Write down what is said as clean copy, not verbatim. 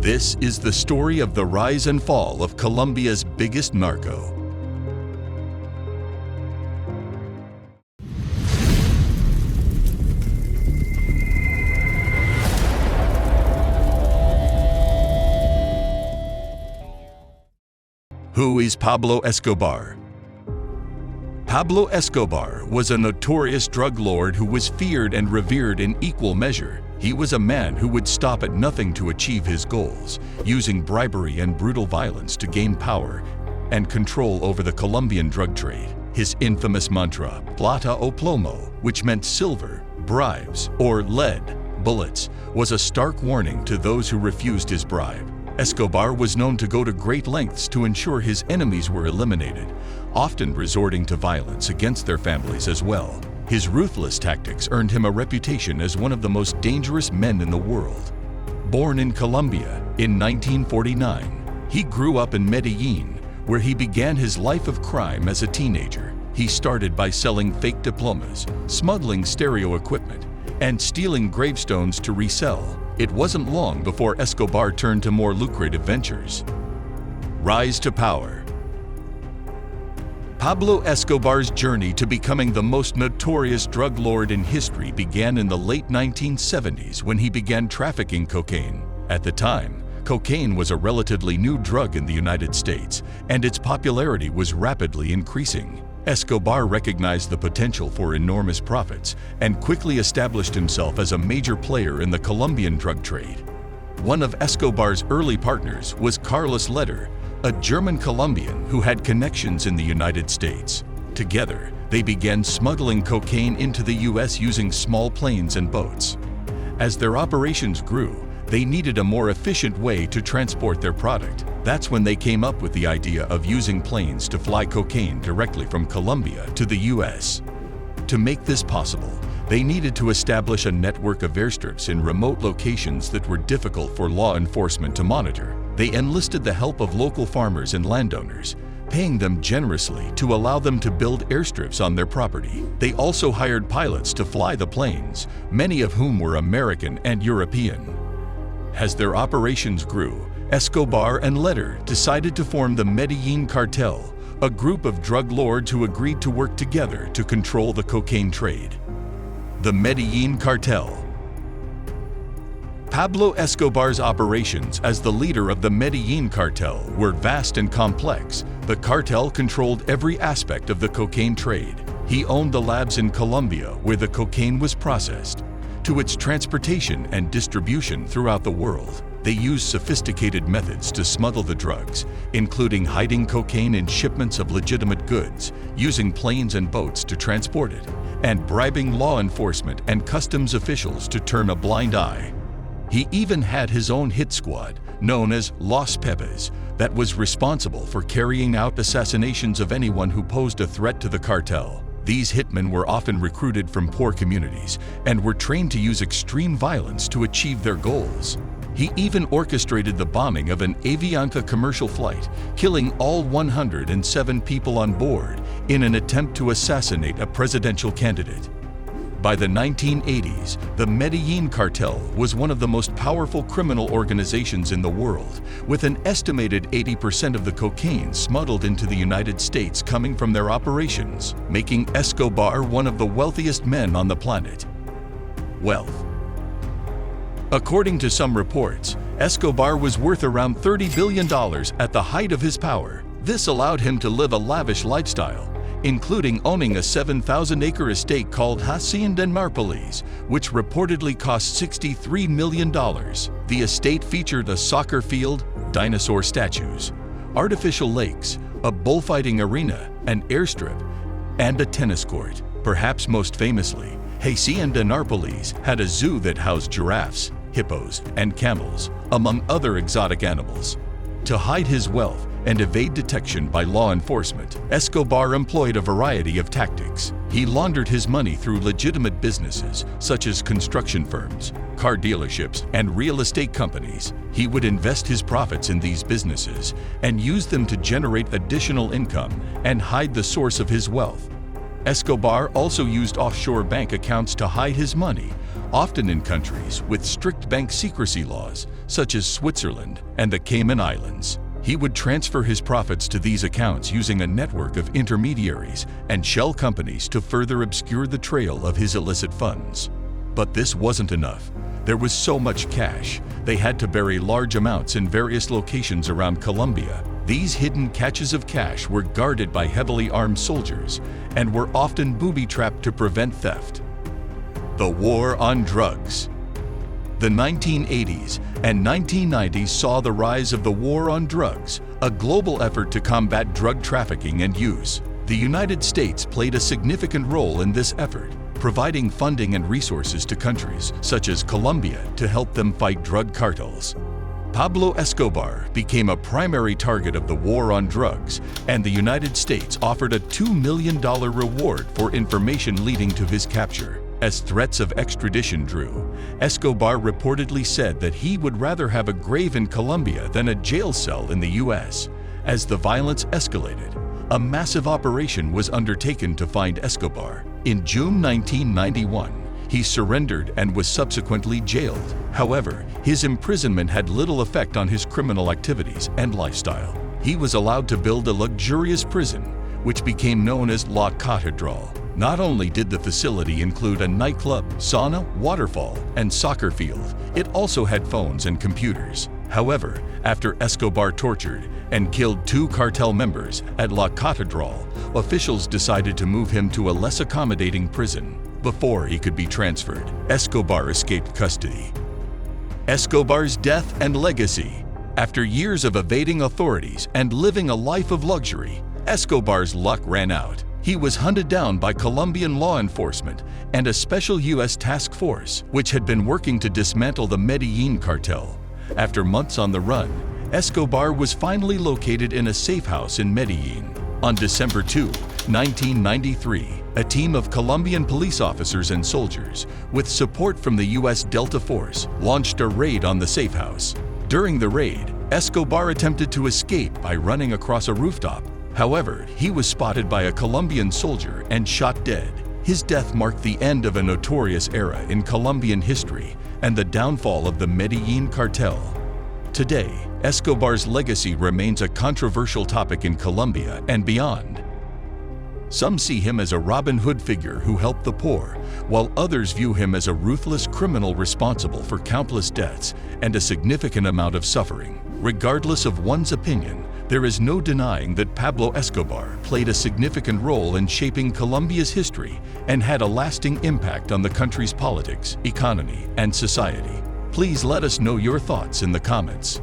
This is the story of the rise and fall of Colombia's biggest narco. Who is Pablo Escobar? Pablo Escobar was a notorious drug lord who was feared and revered in equal measure. He was a man who would stop at nothing to achieve his goals, using bribery and brutal violence to gain power and control over the Colombian drug trade. His infamous mantra, plata o plomo, which meant silver, bribes, or lead, bullets, was a stark warning to those who refused his bribe. Escobar was known to go to great lengths to ensure his enemies were eliminated, often resorting to violence against their families as well. His ruthless tactics earned him a reputation as one of the most dangerous men in the world. Born in Colombia in 1949, he grew up in Medellin, where he began his life of crime as a teenager. He started by selling fake diplomas, smuggling stereo equipment, and stealing gravestones to resell. It wasn't long before Escobar turned to more lucrative ventures. Rise to power. Pablo Escobar's journey to becoming the most notorious drug lord in history began in the late 1970s when he began trafficking cocaine. At the time, cocaine was a relatively new drug in the United States, and its popularity was rapidly increasing. Escobar recognized the potential for enormous profits and quickly established himself as a major player in the Colombian drug trade. One of Escobar's early partners was Carlos Leder, a German Colombian who had connections in the United States. Together, they began smuggling cocaine into the U.S. using small planes and boats. As their operations grew, they needed a more efficient way to transport their product. That's when they came up with the idea of using planes to fly cocaine directly from Colombia to the U.S. To make this possible, they needed to establish a network of airstrips in remote locations that were difficult for law enforcement to monitor. They enlisted the help of local farmers and landowners, paying them generously to allow them to build airstrips on their property. They also hired pilots to fly the planes, many of whom were American and European. As their operations grew, Escobar and Leder decided to form the Medellin Cartel, a group of drug lords who agreed to work together to control the cocaine trade. The Medellin Cartel. Pablo Escobar's operations as the leader of the Medellin Cartel were vast and complex. The cartel controlled every aspect of the cocaine trade. He owned the labs in Colombia where the cocaine was processed, to its transportation and distribution throughout the world. They used sophisticated methods to smuggle the drugs, including hiding cocaine in shipments of legitimate goods, using planes and boats to transport it, and bribing law enforcement and customs officials to turn a blind eye. He even had his own hit squad, known as Los Pepes, that was responsible for carrying out assassinations of anyone who posed a threat to the cartel. These hitmen were often recruited from poor communities and were trained to use extreme violence to achieve their goals. He even orchestrated the bombing of an Avianca commercial flight, killing all 107 people on board in an attempt to assassinate a presidential candidate. By the 1980s, the Medellin Cartel was one of the most powerful criminal organizations in the world, with an estimated 80% of the cocaine smuggled into the United States coming from their operations, making Escobar one of the wealthiest men on the planet. Wealth. According to some reports, Escobar was worth around $30 billion at the height of his power. This allowed him to live a lavish lifestyle, including owning a 7,000-acre estate called Hacienda Narpoles, which reportedly cost $63 million. The estate featured a soccer field, dinosaur statues, artificial lakes, a bullfighting arena, an airstrip, and a tennis court. Perhaps most famously, Hacienda Narpoles had a zoo that housed giraffes, hippos, and camels, among other exotic animals. To hide his wealth and evade detection by law enforcement, Escobar employed a variety of tactics. He laundered his money through legitimate businesses, such as construction firms, car dealerships, and real estate companies. He would invest his profits in these businesses and use them to generate additional income and hide the source of his wealth. Escobar also used offshore bank accounts to hide his money, often in countries with strict bank secrecy laws, such as Switzerland and the Cayman Islands. He would transfer his profits to these accounts using a network of intermediaries and shell companies to further obscure the trail of his illicit funds. But this wasn't enough. There was so much cash, they had to bury large amounts in various locations around Colombia. These hidden caches of cash were guarded by heavily armed soldiers and were often booby-trapped to prevent theft. The War on Drugs. The 1980s and 1990s saw the rise of the war on drugs, a global effort to combat drug trafficking and use. The United States played a significant role in this effort, providing funding and resources to countries such as Colombia to help them fight drug cartels. Pablo Escobar became a primary target of the war on drugs, and the United States offered a $2 million reward for information leading to his capture. As threats of extradition drew, Escobar reportedly said that he would rather have a grave in Colombia than a jail cell in the US. As the violence escalated, a massive operation was undertaken to find Escobar. In June 1991, he surrendered and was subsequently jailed. However, his imprisonment had little effect on his criminal activities and lifestyle. He was allowed to build a luxurious prison, which became known as La Catedral. Not only did the facility include a nightclub, sauna, waterfall, and soccer field, it also had phones and computers. However, after Escobar tortured and killed 2 cartel members at La Catedral, officials decided to move him to a less accommodating prison. Before he could be transferred, Escobar escaped custody. Escobar's death and legacy. After years of evading authorities and living a life of luxury, Escobar's luck ran out. He was hunted down by Colombian law enforcement and a special U.S. task force, which had been working to dismantle the Medellin cartel. After months on the run, Escobar was finally located in a safe house in Medellin. On December 2, 1993, a team of Colombian police officers and soldiers, with support from the U.S. Delta Force, launched a raid on the safe house. During the raid, Escobar attempted to escape by running across a rooftop. However, he was spotted by a Colombian soldier and shot dead. His death marked the end of a notorious era in Colombian history and the downfall of the Medellin cartel. Today, Escobar's legacy remains a controversial topic in Colombia and beyond. Some see him as a Robin Hood figure who helped the poor, while others view him as a ruthless criminal responsible for countless deaths and a significant amount of suffering. Regardless of one's opinion, there is no denying that Pablo Escobar played a significant role in shaping Colombia's history and had a lasting impact on the country's politics, economy, and society. Please let us know your thoughts in the comments.